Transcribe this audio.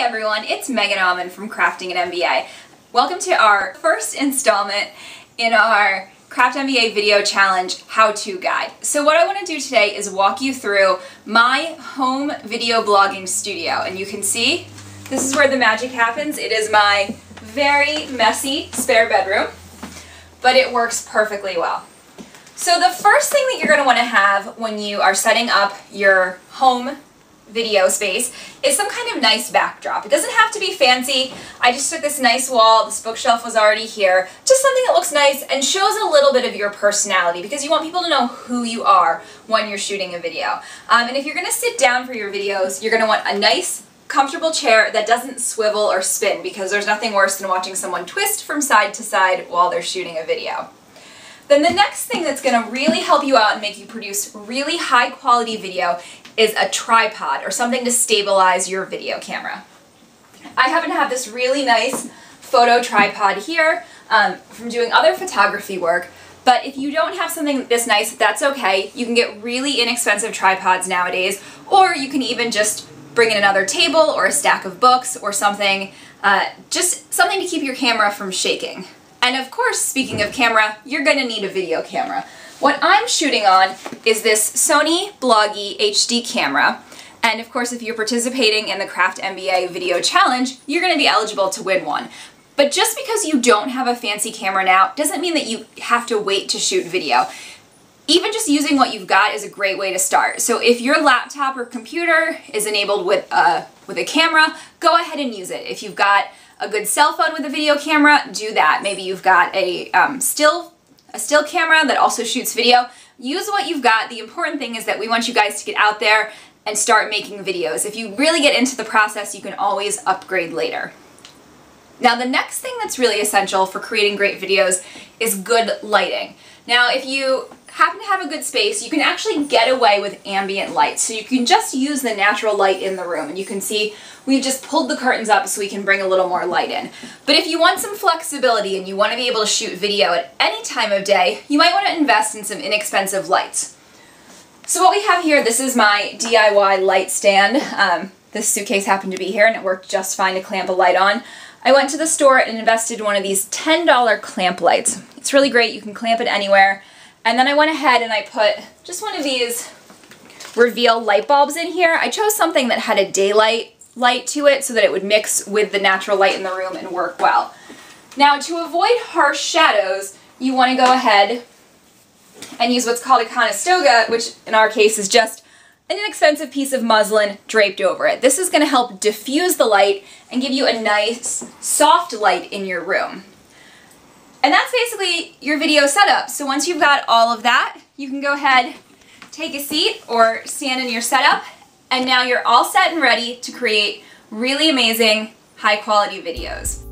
Hey everyone, it's Megan Auman from Crafting an MBA. Welcome to our first installment in our Craft MBA video challenge how-to guide. So what I want to do today is walk you through my home video blogging studio, and you can see this is where the magic happens. It is my very messy spare bedroom, but it works perfectly well. So the first thing that you're going to want to have when you are setting up your home video space is some kind of nice backdrop. It doesn't have to be fancy. I just took this nice wall, this bookshelf was already here, just something that looks nice and shows a little bit of your personality because you want people to know who you are when you're shooting a video. And if you're going to sit down for your videos, you're going to want a nice comfortable chair that doesn't swivel or spin, because there's nothing worse than watching someone twist from side to side while they're shooting a video. Then the next thing that's going to really help you out and make you produce really high quality video is a tripod or something to stabilize your video camera. I happen to have this really nice photo tripod here from doing other photography work, but if you don't have something this nice, that's okay. You can get really inexpensive tripods nowadays, or you can even just bring in another table or a stack of books or something, just something to keep your camera from shaking. And of course, speaking of camera, you're going to need a video camera. What I'm shooting on is this Sony Bloggie HD camera, and of course if you're participating in the Craft MBA video challenge, you're going to be eligible to win one. But just because you don't have a fancy camera now doesn't mean that you have to wait to shoot video. Even just using what you've got is a great way to start. So if your laptop or computer is enabled with a camera, go ahead and use it. If you've got a good cell phone with a video camera, do that. Maybe you've got a still camera that also shoots video. Use what you've got. The important thing is that we want you guys to get out there and start making videos. If you really get into the process, you can always upgrade later. Now, the next thing that's really essential for creating great videos is good lighting. Now, if you happen to have a good space, you can actually get away with ambient light. So you can just use the natural light in the room. And you can see we've just pulled the curtains up so we can bring a little more light in. But if you want some flexibility and you want to be able to shoot video at any time of day, you might want to invest in some inexpensive lights. So what we have here, this is my DIY light stand. This suitcase happened to be here and it worked just fine to clamp a light on. I went to the store and invested in one of these $10 clamp lights. It's really great. You can clamp it anywhere. And then I went ahead and I put just one of these reveal light bulbs in here. I chose something that had a daylight light to it so that it would mix with the natural light in the room and work well. Now, to avoid harsh shadows, you want to go ahead and use what's called a conestoga, which in our case is just an inexpensive piece of muslin draped over it. This is going to help diffuse the light and give you a nice soft light in your room. And that's basically your video setup. So once you've got all of that, you can go ahead, take a seat or stand in your setup, and now you're all set and ready to create really amazing, high quality videos.